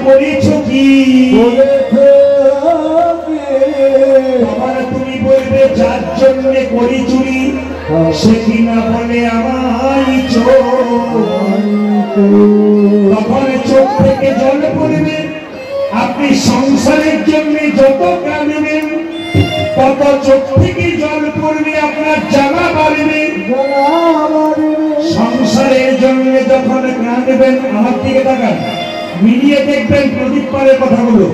করেছো কি, তখন তুমি বলবে যার জন্য করি চুরি সে কিনা বলে আমায় চোর। তখন চোখ থেকে জল পড়বে। আপনি সংসারের জন্য যত কাঁদবেন তত চোখ থেকে জল পড়বে, আপনার জ্বালা বাড়বে। সংসারের জন্য যখন কাঁদবেন, আমার দিকে তাকান, মিলিয়ে দেখবেন প্রদীপ পালের কথাগুলো।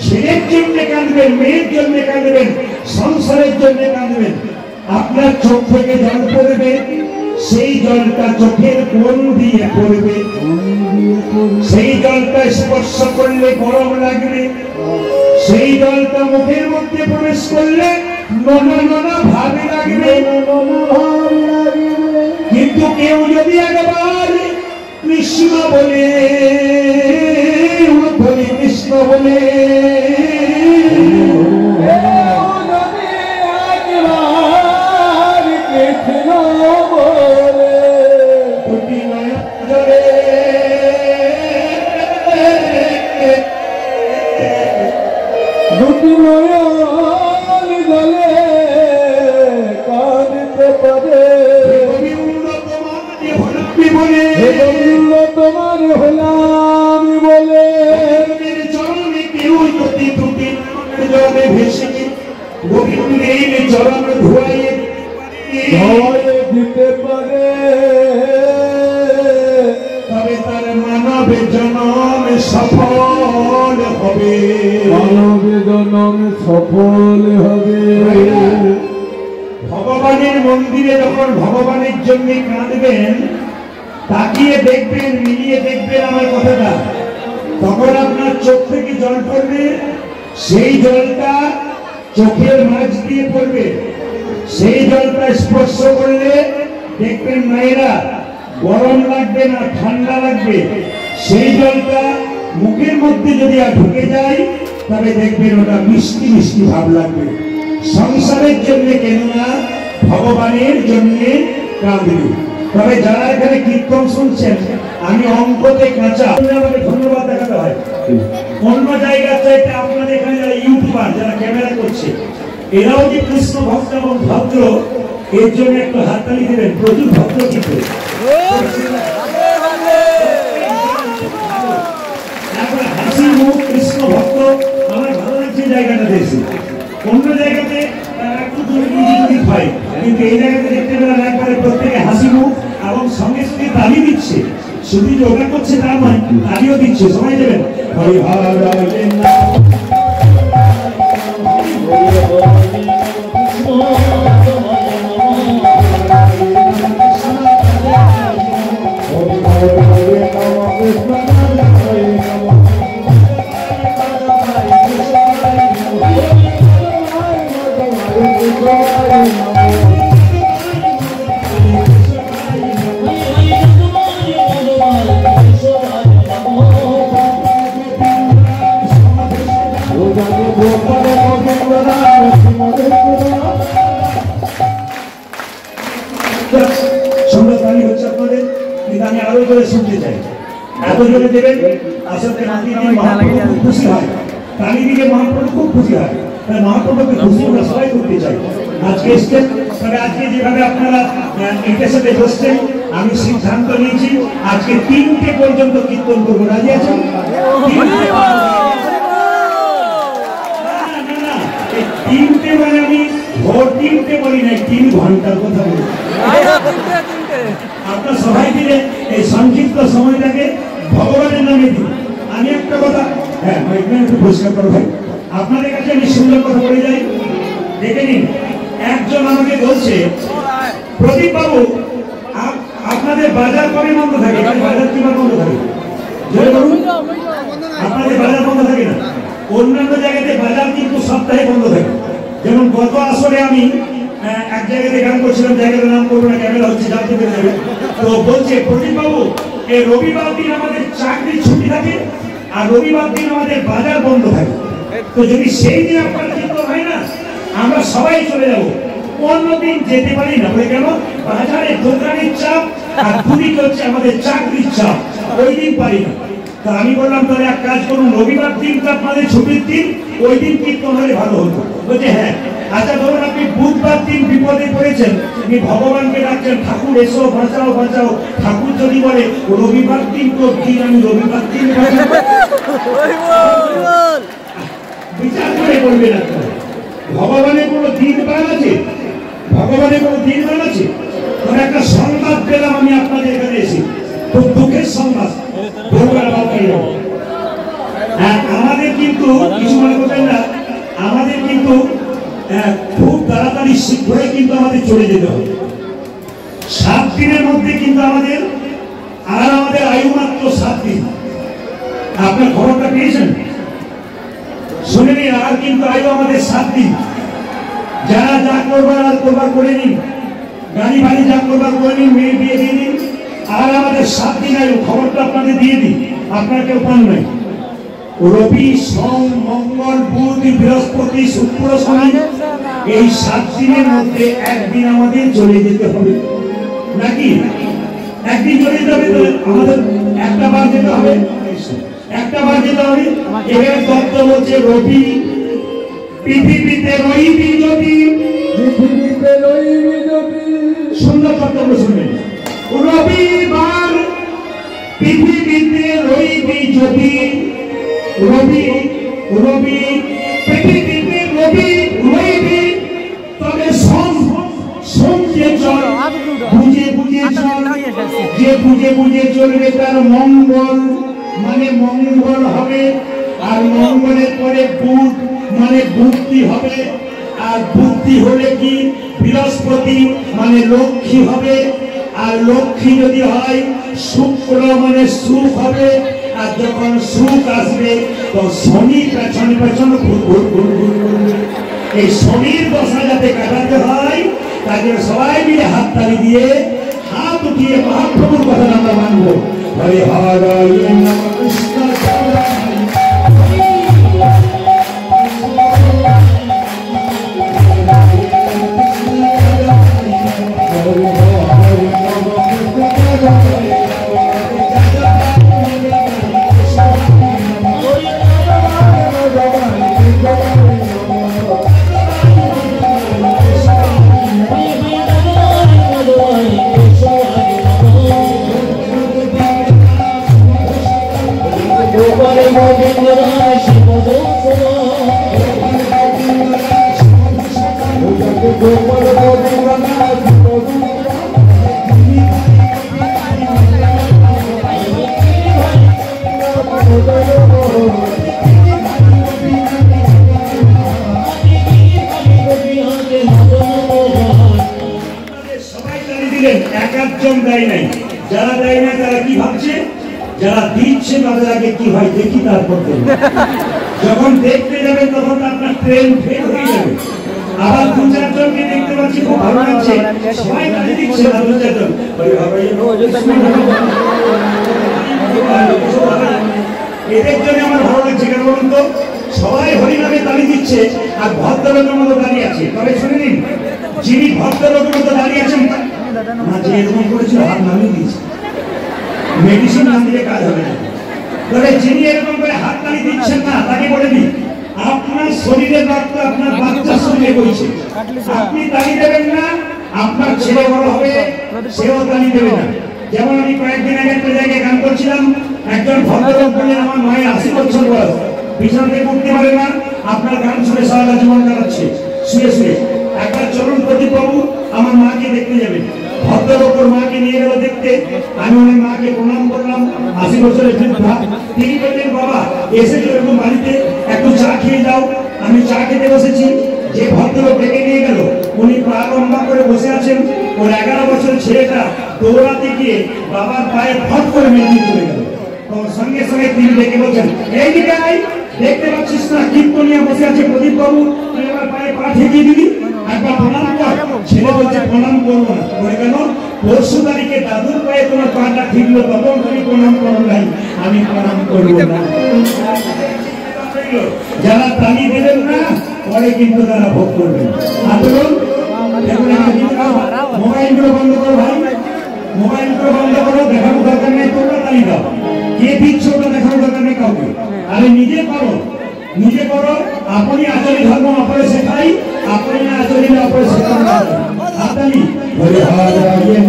ছেলের জন্য কাঁদবেন, মেয়ের জন্য কাঁদবেন, সংসারের জন্য কাঁদবেন, আপনার চোখ থেকে জল পড়বে। সেই জলটা চোখের কোণ দিয়ে পড়বে, সেই জলটা স্পর্শ করলে গরম লাগবে, সেই জলটা মুখের মধ্যে প্রবেশ করলে নোনা নোনা ভাবে লাগবে। কিন্তু কেউ যদি একবার কৃষ্ণ বলে, কৃষ্ণ বলে, দুটি নয়ন জলে কাঁদতে পারে, তোমার হলাম বলে। চরণে কেউ যদি দুটি জলে ভেসে গোবিন্দের চরণ ধোয়াইয়ে দিতে পারে, তবে তার মানব জনম সফল হবে, মানব জনম সফল হবে। ভগবানের মন্দিরে যখন ভগবানের জন্য কাঁদবেন, তাকিয়ে দেখবেন, মিলিয়ে দেখবেন আমার কথাটা, তখন আপনার চোখ থেকে জল পড়বে। সেই জলটা চোখের মাঝ দিয়ে পড়বে, সেই জলটা স্পর্শ করলে দেখবেন মায়েরা গরম লাগবে না, ঠান্ডা লাগবে। সেই জলটা মুখের মধ্যে যদি ঢুকে যায়, তবে দেখবেন ওটা মিষ্টি মিষ্টি ভাব লাগবে। সংসারের জন্য কেন না, ভগবানের জন্য কাঁদবে। তবে যারা এখানে কীর্তন শুনছেন, আমি অঙ্কতে কাঁচা, আমাকে ধন্যবাদ দেখাতে হয়। অন্য জায়গার চাইতে আপনাদের এখানে যারা ইউটিউবার, যারা ক্যামেরা করছে, এরাও যে কৃষ্ণ ভক্ত এবং ভদ্র, এর জন্য একটু হাততালি দেবেন। প্রচুর ভক্ত কিন্তু হাসি মুখ কৃষ্ণ ভক্ত, আমার ভালো লাগছে জায়গাটা দেখছি। অন্য জায়গাতে একটু হয়, কিন্তু এই জায়গাতে দেখতে পেলাম একবারে প্রত্যেকে হাসি মুখ এবং সঙ্গে সঙ্গে তালি দিচ্ছে। শুধু যোগা করছে তা নয়, তালিও দিচ্ছে। সবাই দেবেন হরি হরি সন্ধ্যাতালি হচ্ছে আপনাদের, কিন্তু আমি আরো করে শুনতে চাই। এত জোরে দেবেন, আসলে খুব খুশি হয়, তালি দিকে মহাপ্রভু খুব খুশি হয়। তাই মহাপ্রভুকে খুশি আমরা সবাই করতে চাই। আজকে এসছেন, তবে আজকে যেভাবে আপনারা এটার সাথে বসছেন, আমি সিদ্ধান্ত নিয়েছি আজকে 3টে পর্যন্ত কীর্তন করবো। রাজি আছেন? 3টে মানে আমি ভোর 3টে বলি নাই, 3 ঘন্টার কথা বলি। আপনার সবাই মিলে এই সংক্ষিপ্ত সময়টাকে ভগবানের নামে দিন। আমি একটা কথা, হ্যাঁ একটু পরিষ্কার করো ভাই, আপনাদের কাছে আমি সুন্দর কথা বলে যাই। দেখে নিন, একজন আমাকে বলছে, প্রদীপ বাবু আপনাদের বাজার কবে বন্ধ থাকে? বাজার কিভাবে বন্ধ থাকে? আপনাদের বাজার বন্ধ থাকে না? অন্যান্য জায়গাতে বাজার কিন্তু সপ্তাহে বন্ধ থাকে। যেমন গত আসরে আমি এক জায়গাতে গান করছিলাম, জায়গাটার নাম করবো না, ক্যামেরা হচ্ছে, জানতে পেরে যাবে। তো বলছে প্রদীপ বাবু, এই রবিবার দিন আমাদের চাকরির ছুটি থাকে, আর রবিবার দিন আমাদের বাজার বন্ধ থাকে। তো যদি সেই দিন আপনার কীর্তন হয় না, আমরা সবাই চলে যাবো। অন্যদিন যেতে পারি না। বলে কেন? বাজারে দোকানের চাপ, আর দুদিকে হচ্ছে আমাদের চাকরির চাপ, ওই দিন পারি না। তো আমি বললাম তাহলে এক কাজ করুন, রবিবার দিনটা আপনাদের ছুটির দিন, ওই দিন কীর্তন হলে ভালো হতো। বলছে হ্যাঁ। আচ্ছা ধরুন আপনি বুধবার দিন বিপদে পড়েছেন, আপনি ভগবানকে ডাকছেন, ঠাকুর এসো বাঁচাও বাঁচাও। ঠাকুর যদি বলে রবিবার দিন তো দিন, আমি রবিবার দিন বিচার করে বলবেন আপনারা ভগবানের কোনো দিন বার আছে? ভগবানের কোনো দিন বার আছে? মানে একটা সংবাদ পেলাম আমি আপনাদের এখানে এসে, খুব দুঃখের সংবাদ। আমাদের কিন্তু কিছু মনে করবেন না, আমাদের কিন্তু খুব তাড়াতাড়ি শীঘ্রই কিন্তু আমাদের চলে যেতে হবে। 7 দিনের মধ্যে কিন্তু আমাদের আয়ু মাত্র 7 দিন। আপনার খবরটা পেয়েছেন? শুনে নিন, আর কিন্তু আয়ু আমাদের 7 দিন। যারা যা করবার আর করবার করে নিন, গাড়ি বাড়ি যা করবার করে নিন, মেয়ে বিয়ে দিয়ে নিন, আর আমাদের 7 দিন আয়ু। খবরটা আপনাদের দিয়ে দিই, আপনার কেউ পান নাই। রবি সোম মঙ্গল বুধ বৃহস্পতি শুক্র শনি, এই 7 দিনের মধ্যে একদিন আমাদের চলে যেতে হবে, নাকি? একদিন চলে যেতে হবে, আমাদের একটা বার যেতে হবে, একটা বার যেতে হবে। এখানে তত্ত্ব বলছে রবি পৃথিবীতে রইবি যদি, পৃথিবীতে রইবি যদি, সুন্দর তত্ত্ব শুনবেন। রবিবার পৃথিবীতে রইবি যদি, রবি রবি পৃথিবীতে রবি রইবি, তবে সোম যে চল বুঝে বুঝে চল, যে বুঝে বুঝে চলবে তার মঙ্গল মানে মঙ্গল হবে, আর মঙ্গলের পরে বুধ মানে বুদ্ধি হবে, আর বুদ্ধি হলে কি বৃহস্পতি মানে লক্ষ্মী হবে, আর লক্ষ্মী যদি হয় শুক্র মানে সুখ হবে, আর যখন সুখ আসবে তো শনি পেছন পেছন এই শনির দশা যাতে কাটাতে হয়, তাকে সবাই মিলে হাততালি দিয়ে হাত উঠিয়ে মহাপ্রভুর কথা আমরা মানবো। হরে হরে কৃষ্ণ যারা দেয় না তারা কি ভাবছে, যারা দিচ্ছে তাদের আগে কি হয় দেখি, তারপর যখন দেখতে যাবেন তখন আপনার ট্রেন ফেল হয়ে যাবে। আবার 2-4 জনকে দেখতে পাচ্ছি, খুব ভালো লাগছে, সবাই গালি দিচ্ছে না, 2-4 জন। এদের জন্য আমার ভালো লাগছে, কেন বলুন তো? সবাই হরিনামে তালি দিচ্ছে আর ভদ্রলোকের মতো দাঁড়িয়ে আছে। তবে শুনে নিন, যিনি ভদ্রলোকের মতো দাঁড়িয়ে আছেন না, যে এরকম করেছিল হাত নামিয়ে দিয়েছে, মেডিসিন না দিলে কাজ হবে না। তবে যিনি এরকম করে হাত তালি দিচ্ছেন না, তাকে বলে দিন আপনার শরীরের রক্ত আপনার বাচ্চার শরীরে বইছে, আপনি তালি দেবেন না, আপনার ছেলে বড় হবে সেও তালি দেবে না। যেমন আমি কয়েকদিন আগে একটা জায়গায় গান করছিলাম, একজন ভদ্রলোক বললেন আমার মায়ের 80 বছর বয়স, বিছানা থেকে উঠতে পারে না, আপনার গান শুনে সারা জীবন কাটাচ্ছে শুয়ে শুয়ে। একবার চলুন প্রদীপ বাবু আমার মাকে দেখতে যাবেন। ভদ্রলোক ওর মাকে নিয়ে গেল দেখতে, আমি ওনার মাকে প্রণাম করলাম, 80 বছরের বৃদ্ধা। তিনি বললেন বাবা এসেছো এরকম বাড়িতে, একটু চা খেয়ে যাও। আমি চা খেতে বসেছি, যে ভদ্রলোক ডেকে নিয়ে গেল উনি পা লম্বা করে বসে আছেন, ওর 11 বছরের ছেলেটা দৌড়াতে গিয়ে বাবার পায়ে ফট করে মেরে চলে গেল। তো সঙ্গে সঙ্গে তিনি ডেকে বলছেন এই দিকে আয়, দেখতে পাচ্ছিস না কীর্তনিয়া বসে আছে প্রদীপ বাবু, তুই এবার পায়ে পা ঠেকিয়ে দিবি, একবার প্রণাম কর। ছেলে বলছে প্রণাম করবো না। বলে কেন? পরশু তারিখে দাদুর পায়ে তোমার পাটা ঠিকলো, তখন তুমি প্রণাম করো নাই, আমি প্রণাম করবো না। যারা তালি দেবেন না পরে কিন্তু তারা ভোগ করবেন। মোবাইলগুলো বন্ধ করো ভাই, মোবাইলগুলো বন্ধ করো, দেখানো দরকার নেই, তোমরা তালি দাও। কে দিচ্ছ ওটা দেখানো আরে নিজে করো, নিজে করো। আপনি আচরণ ধর্ম অপরে শেখাই, আপনি না আচরণ অপরে শেখান না। আপনি হরে হরে হরে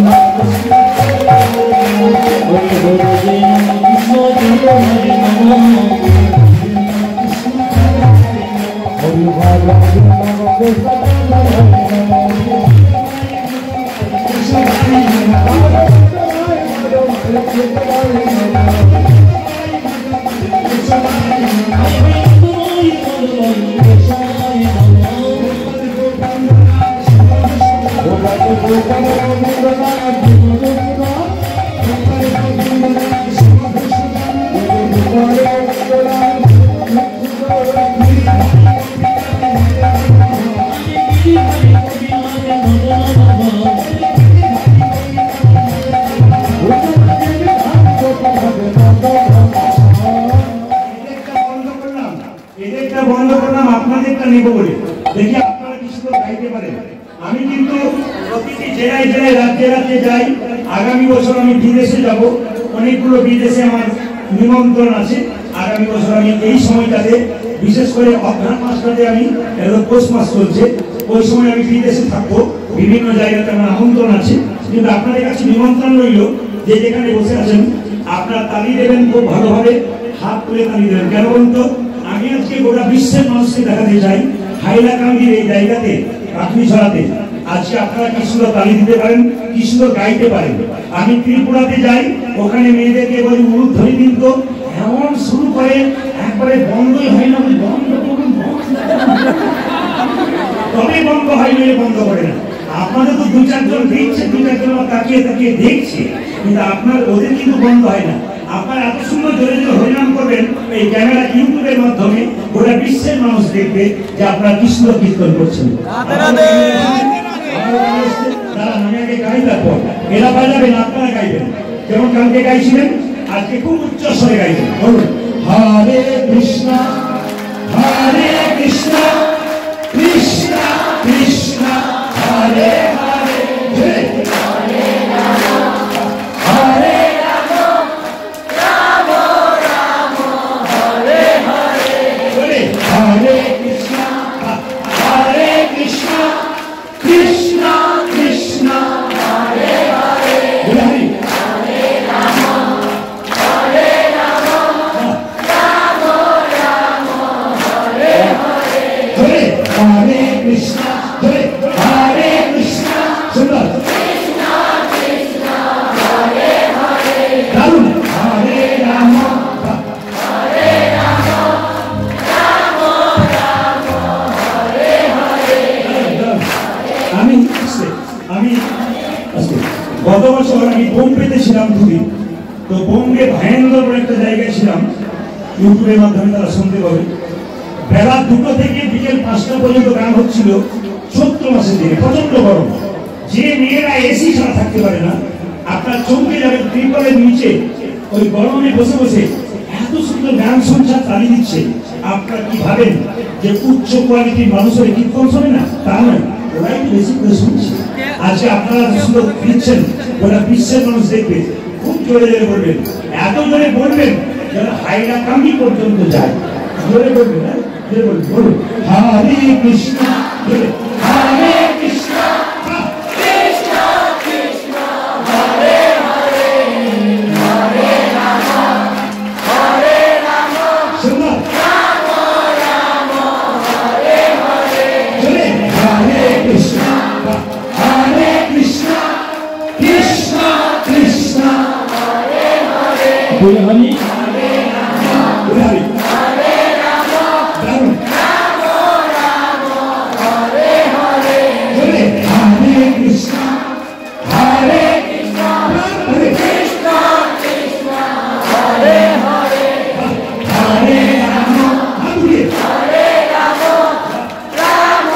বন্ধ করলাম, আপনাদেরটা নেব বলে। দেখি আপনারা কিছু গাইতে পারেন। আমি কিন্তু প্রতিটি জেলায় জেলায় রাজ্যে রাজ্যে যাই। আগামী বছর আমি বিদেশে যাব, অনেকগুলো বিদেশে আমার নিমন্ত্রণ আছে। আগামী বছর আমি এই সময়টাতে, বিশেষ করে অঘ্রাণ মাসটাতে, আমি পৌষ মাস চলছে, ওই সময় আমি বিদেশে থাকবো। বিভিন্ন জায়গাতে আমার আমন্ত্রণ আছে। কিন্তু আপনাদের কাছে নিমন্ত্রণ রইল, যে যেখানে বসে আছেন আপনার তালি দেবেন, খুব ভালোভাবে হাত তুলে তালি দেবেন। কেন বলুন তো, আমি আজকে গোটা বিশ্বের মানুষকে দেখাতে চাই হাইলাকান্দির এই জায়গাতে, কাটুইছড়াতে আজকে আপনারা কি সুন্দর তালি দিতে পারেন, কি সুন্দর গাইতে পারেন। আমি ত্রিপুরাতে যাই, ওখানে মেয়েদেরকে বলি উলুধ্বনি দিন, তো এমন শুরু করে একবারে বন্ধই হয় না, বলি বন্ধ করুন, তবে বন্ধ হয়, মেয়ে বন্ধ করে না। আপনাদের তো দু চারজন দেখছে, দু চারজন তাকিয়ে তাকিয়ে দেখছে, কিন্তু আপনার ওদের কিন্তু বন্ধ হয় না। আপনার এত সুন্দর জোরে জোরে হরিনাম করবেন, এই ক্যামেরা ইউটিউবের মাধ্যমে গোটা বিশ্বের মানুষ দেখবে যে আপনারা কি সুন্দর কীর্তন করছেন। আমি আগে গাই, তারপর এরা বাজাবেন, আপনারা গাইবেন। যেমন কালকে গাইছিলেন, আজকে খুব উচ্চ স্বরে গাইবেন। বলুন হরে কৃষ্ণ হরে কৃষ্ণ কৃষ্ণ কৃষ্ণ হরে হরে হরে রাম হরে রাম রাম রাম হরে হরে হরে কৃষ্ণ হরে কৃষ্ণ কৃষ্ণ কৃষ্ণ হরে হরে হরে রাম হরে রাম রাম রাম হরে হরে হরে কৃষ্ণ হরে কৃষ্ণ সুন্দর কৃষ্ণ কৃষ্ণ হরে হরে দারুণ হরে রাম হরে রাম রাম রাম হরে হরে। আমি গত বছর আমি বোম্বেতে ছিলাম দুদিন। তো বোম্বে ভয়ঙ্কর একটা জায়গায় ছিলাম, ইউটিউবের মাধ্যমে তারা শুনতে পাবে। বেলা 2টো থেকে বিকেল 5টা পর্যন্ত গান হচ্ছিল। চৈত্র মাসের দিনে প্রচন্ড গরম, যে মেয়েরা এসি ছাড়া থাকতে পারে না, আপনার চমকে যাবে। ত্রিপলের নিচে ওই গরমে বসে বসে এত সুন্দর গান শুনছে, তালি দিচ্ছে। আপনারা কি ভাবেন যে উচ্চ কোয়ালিটির মানুষের কীর্তন শোনে না? তা নয়, ওরাই তো বেশি করে শুনছে। আজকে আপনারা সুন্দর দিচ্ছেন, ওরা বিশ্বের মানুষ দেখবে, খুব জোরে জোরে বলবেন, এত জোরে বলবেন যেন হাইলাকান্দি পর্যন্ত যায়। জোরে বলবেন, হ্যাঁ জোরে বলবেন। বলুন হরে কৃষ্ণ হরে কৃষ্ণ কৃষ্ণ কৃষ্ণ হরে হরে হরে রাম হরে রাম সুন্দর রাম রাম হরে হরে হরে কৃষ্ণ হরে কৃষ্ণ কৃষ্ণ কৃষ্ণ হরে হরে হরে হরে হরে রাম রাম রাম হরে হরে হরে কৃষ্ণ হরে কৃষ্ণ হরে কৃষ্ণ কৃষ্ণ হরে হরে হরে রাম হরে রাম রাম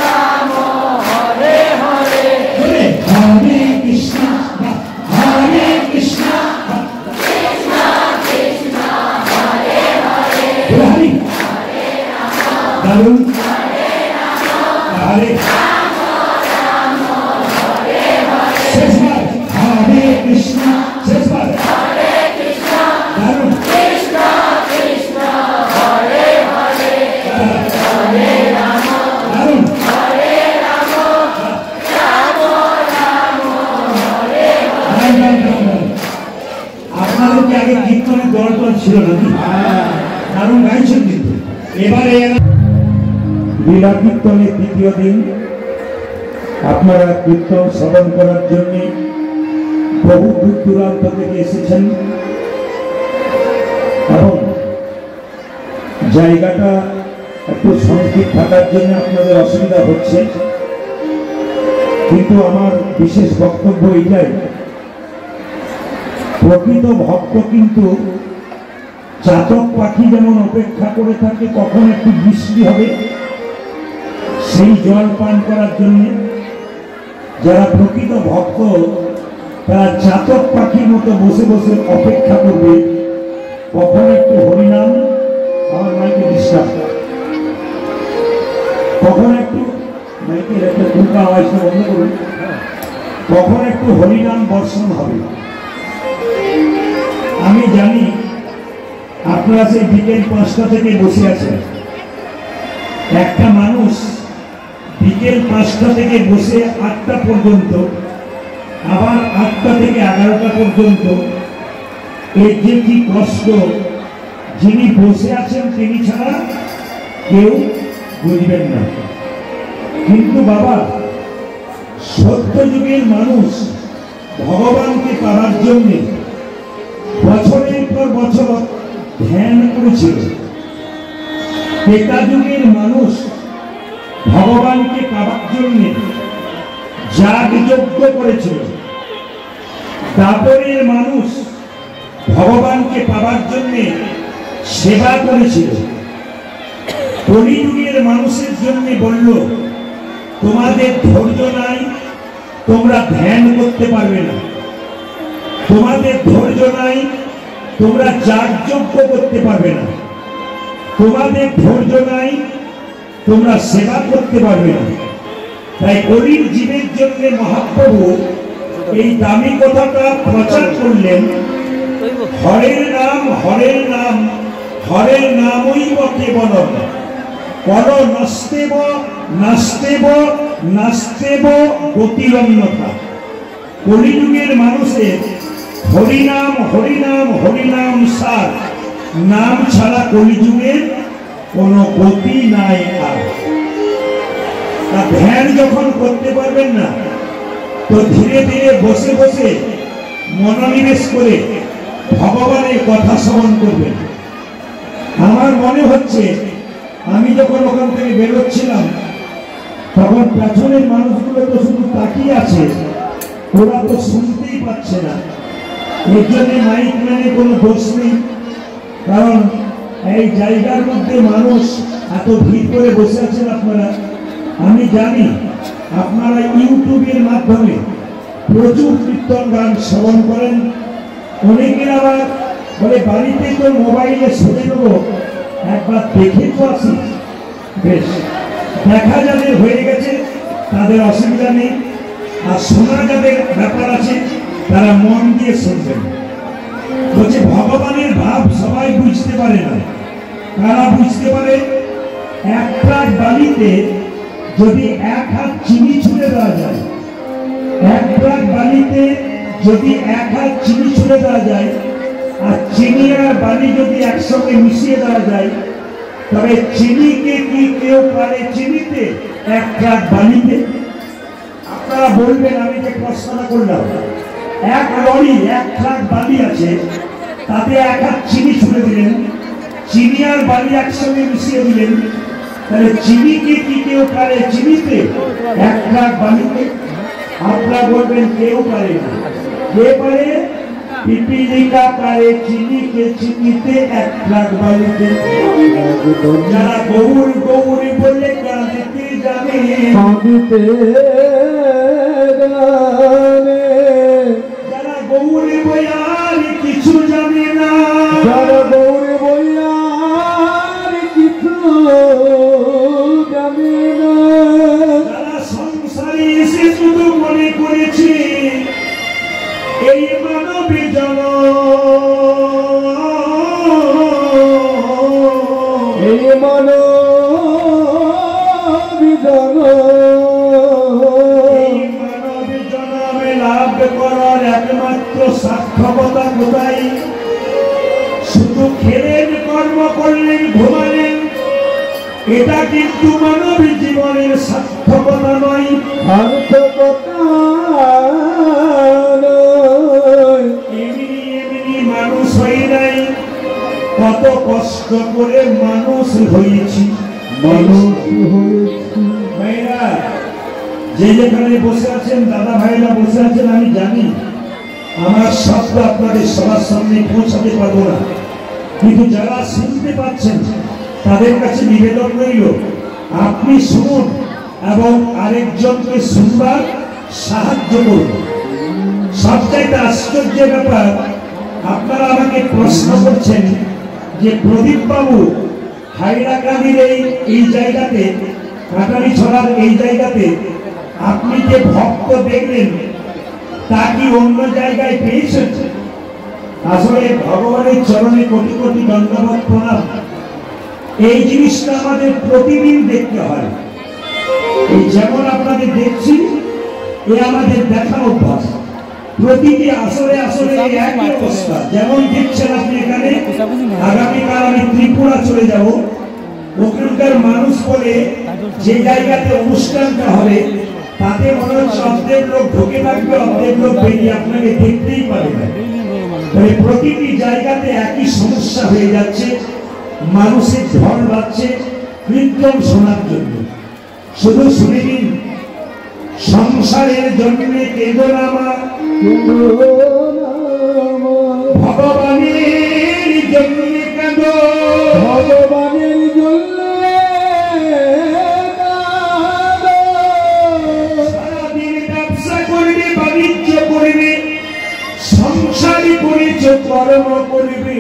রাম হরে হরে হরে কৃষ্ণ হরে কৃষ্ণ কৃষ্ণ কৃষ্ণ হরে হরে হরে দারুণ হরে শেষবার হরে কৃষ্ণ শেষবার হরে কৃষ্ণ দারুণ কৃষ্ণ কৃষ্ণ কি আগে কীর্তনের দল ছিল নাকি? দারুণ গাইছেন কিন্তু। এবারে লীলা কীর্তনের দ্বিতীয় দিন, আপনারা কীর্তন শ্রবণ করার জন্য বহু দূর দূরান্ত থেকে এসেছেন এবং জায়গাটা একটু সংকীর্ণ থাকার জন্য আপনাদের অসুবিধা হচ্ছে, কিন্তু আমার বিশেষ বক্তব্য এইটাই, প্রকৃত ভক্ত কিন্তু চাতক পাখি যেমন অপেক্ষা করে থাকে কখন একটু বৃষ্টি হবে সেই জল পান করার জন্য, যারা প্রকৃত ভক্ত তারা চাতক পাখির মতো বসে বসে অপেক্ষা করবে কখন একটু হরিনাম, আমার মাইকে ডিস্টার্ব, কখন একটু মাইকের একটা দুঃখ আওয়াজটা বন্ধ করুন, কখন একটু হরিনাম বর্ষণ হবে। আমি জানি আপনারা সেই বিকেল 5টা থেকে বসে আছেন। একটা মানুষ বিকেল 5টা থেকে বসে 8টা পর্যন্ত, আবার 8টা থেকে 11টা পর্যন্ত, এর যে কি কষ্ট, যিনি বসে আছেন তিনি ছাড়া কেউ বুঝবেন না। কিন্তু বাবা, সত্য যুগের মানুষ ভগবানকে পাওয়ার জন্য বছরের পর বছর ধ্যান করেছিল। ত্রেতা যুগের মানুষ ভগবানকে পাওয়ার জন্য যাগযজ্ঞ করেছিল। দাপরের মানুষ ভগবানকে পাওয়ার জন্য সেবা করেছিল। কলিযুগের মানুষের জন্য বলল, তোমাদের ধৈর্য নাই, তোমরা ধ্যান করতে পারবে না, তোমাদের ধৈর্য নাই, তোমরা যাগযজ্ঞ করতে পারবে না, তোমাদের ধৈর্য নাই, তোমরা সেবা করতে পারবে না। তাই কলির জীবের জন্য মহাপ্রভু এই দামি কথাটা প্রচার করলেন, হরের নাম, হরের নাম, হরের নামই কেবলম, কল নাস্তেব নাস্তেব নাস্তেব গতিরন্যথা। কলিযুগের মানুষের হরিনাম হরিনাম হরিনাম সার, নাম ছাড়া কলিযুগের কোনো গতি নাই। আর ধ্যান যখন করতে পারবেন না, তো ধীরে ধীরে বসে বসে মনোনিবেশ করে ভগবানের কথা শ্রবণ করবেন। আমার মনে হচ্ছে আমি যখন ওখান থেকে বেরোচ্ছিলাম তখন পেছনের মানুষগুলো তো শুধু তাকিয়ে আছে, ওরা তো শুনতেই পাচ্ছে না। এর জন্য মাইক ম্যানের কোনো দোষ নেই, কারণ এই জায়গার মধ্যে মানুষ এত ভিড় করে বসে আছেন আপনারা। আমি জানি আপনারা ইউটিউবের মাধ্যমে প্রচুর কীর্তন গান শ্রবণ করেন। অনেকের আবার বলে বাড়িতে তো মোবাইলে শুনে নেবো, একবার দেখে তো আসি। বেশ, দেখা যাদের হয়ে গেছে তাদের অসুবিধা নেই, আর শোনা যাদের ব্যাপার আছে তারা মন দিয়ে শুনবেন। বলছে ভগবানের ভাব সবাই বুঝতে পারে না। কারা বুঝতে পারে? এক ট্রাক বালিতে যদি 1 হাত চিনি ছুঁড়ে দেওয়া যায়, এক ট্রাক বালিতে যদি 1 হাত চিনি ছুঁড়ে দেওয়া যায়, আর চিনি আর বালি যদি একসঙ্গে মিশিয়ে দেওয়া যায়, তবে চিনিকে কি কেউ পারে চিনিতে 1 ট্রাক বালিতে? আপনারা বলবেন আমি যে প্রশ্নটা করলাম, 1 লরি 1 ট্রাক বালি আছে, তাতে 1 হাত চিনি ছুঁড়ে দিলেন, চিনি আর বালি একসঙ্গে মিশিয়ে দিলেন, তাহলে চিনিকে কি কেউ পারে চিনিতে 1 ট্রাক বালিতে? আপনারা বলবেন কেউ পারে না। কে পারে? পিপিলিকা পারে চিনিকে চিনিতে 1 ট্রাক বালিতে। যারা গৌর গৌর বলে কাঁদিতে জানে, যারা গৌর বয়ার কিছু জানে না, যারা গৌর বয়ার কিছু জানে না, যারা সংসারে এসে শুধু মনে করেছে এই মানব জনম, এই মানব জনম, এই মানব জনম খেলেন, কর্ম করলেন, ঘুমালেন, এটা কিন্তু মানব জীবনের সার্থকতা নয়। এমনি এমনি মানুষ হই নাই, কত কষ্ট করে মানুষ হয়েছি। ভাইরা যে যেখানে বসে আছেন, দাদা ভাইরা বসে আছেন, আমি জানি আমার শব্দ আপনাদের সবার সামনে পৌঁছাতে পারবো না, কিন্তু যারা শুনতে পাচ্ছেন তাদের কাছে নিবেদন রইল আপনি শুনুন এবং আরেকজনকে শুনবার সাহায্য করুন। সবচাইতে আশ্চর্যের ব্যাপার, আপনারা আমাকে প্রশ্ন করছেন যে প্রদীপ বাবু হাইলাকান্দির এই জায়গাতে, কাটারি ছড়ার এই জায়গাতে আপনি যে ভক্ত দেখলেন তা কি অন্য জায়গায় পেয়েছেন? আসলে ভগবানের চরণে কোটি কোটি দণ্ডবত প্রণাম। এই জিনিসটা আমাদের প্রতিদিন দেখতে হয়। এই যেমন আপনাদের দেখছি, এ আমাদের দেখা অভ্যাস। প্রতিটি আসলে আসলে একই অবস্থা। যেমন দেখছেন আপনি এখানে, আগামীকাল আমি ত্রিপুরা চলে যাব, ওখানকার মানুষ বলে যে জায়গাতে অনুষ্ঠানটা হবে তাতে মনে হচ্ছে অর্ধেক লোক ঢুকে থাকবে, অর্ধেক লোক বেরিয়ে আপনাকে দেখতেই পারে না। প্রতিটি জায়গাতে একই সমস্যা হয়ে যাচ্ছে, মানুষের ঢল বাড়ছে কীর্তন শোনার জন্য। শুধু শুনে নিন, সংসারের জন্য কেঁদো না মা, ভগবানের জন্য কেঁদো, ভগবানের জন্য সারাদিন ব্যবসা করবে, বাণিজ্য করবে, সংসারী করেছ, কর্ম করবে,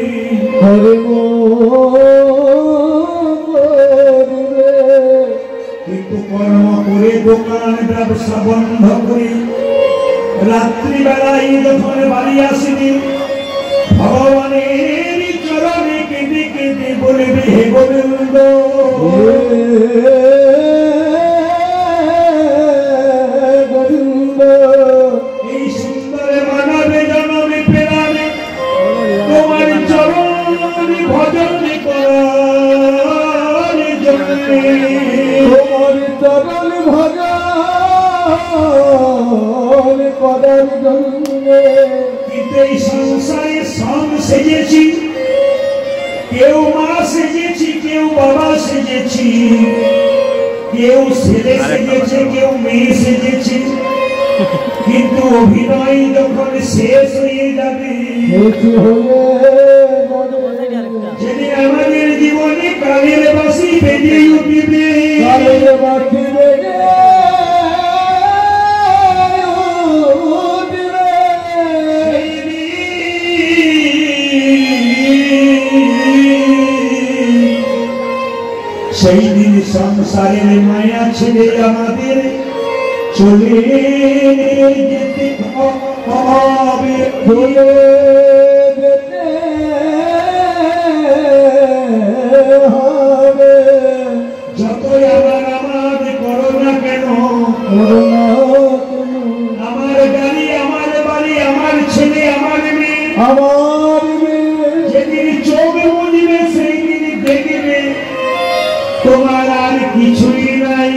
কিন্তু কর্ম করে দোকান ব্যবসা বন্ধ করে রাত্রিবেলায় যখন বাড়ি আসবে ভগবানের চরণে কেঁদে কেঁদে বলবে, হে গোবিন্দ, এই সুন্দর মানবে জনমে পেলামে তোমার চরণে ভজন করার জন্যে, তোমার চরণ ভজন করার জন্য। কিন্তু এই সংসারে সং সেজেছি, কেউ মা সেজেছি, কেউ বাবা সেজেছি, কেউ ছেলে সেজেছে, কেউ মেয়ে সেজেছে, কিন্তু অভিনয় যখন শেষ হয়ে যাবে, যেদিন আমাদের জীবনে কালের বাঁশি বেজে উঠিবে, সেই দিন সংসারের মায়া ছেড়ে আমাদের চলে যেতে হবে, চলে যেতে হবে। যতই আমার করো না কেন, আমার গাড়ি, আমার বাড়ি, আমার ছেলে, আমার মেয়ে, আমার যেদিন চোখ বুঝবে সেই দিন দেখবে তোমার আর কিছুই নাই,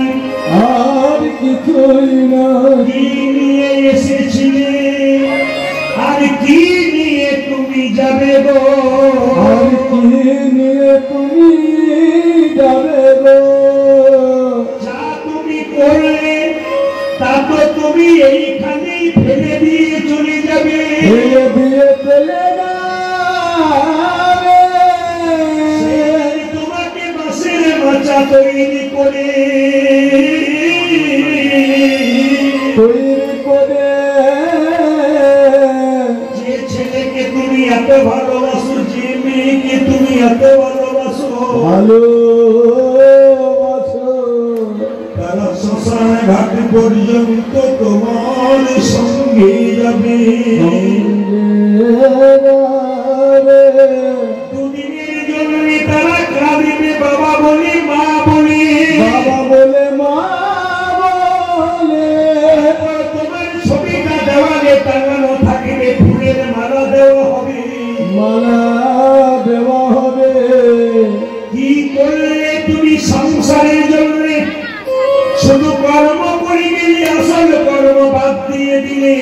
আর কিছুই না। কি নিয়ে এসেছিলে আর কি নিয়ে তুমি যাবে গো, আর কি নিয়ে তুমি যাবে গো, যা তুমি করলে তা তো তুমি এইখানেই ফেলে দিয়ে চলে যাবে, ফেলে দিয়ে চলে যাবে। তোমাকে বাঁশের মাচা তৈরি করে যে ছেলেকে তুমি এত ভালোবাসো, যে মেয়েকে তুমি এত ভালোবাসো, তারা শ্মশান ঘাট পর্যন্ত তোমার সঙ্গে যাবে। দুদিনের জন্য তারা কাঁদিবে বাবা বলে, মা বলে, বাবা বলে, মা বলে। তোমার ছবিটা দেওয়ালে টাঙানো থাকবে, ফুলের মালা দেওয়া হবে, মালা দেওয়া শুধু কর্ম করে গেলি, আসল কর্ম বাদ দিয়ে দিলে।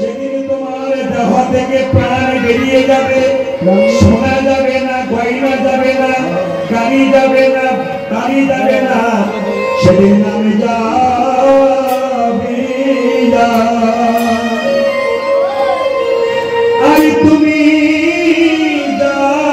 যেদিন তোমার দেহ থেকে প্রাণ বেরিয়ে যাবে, শোনা যাবে না, গয়না যাবে না, গাড়ি যাবে না, গাড়ি যাবে না, সেদিন নামে যাবে না। আর তুমি যাবে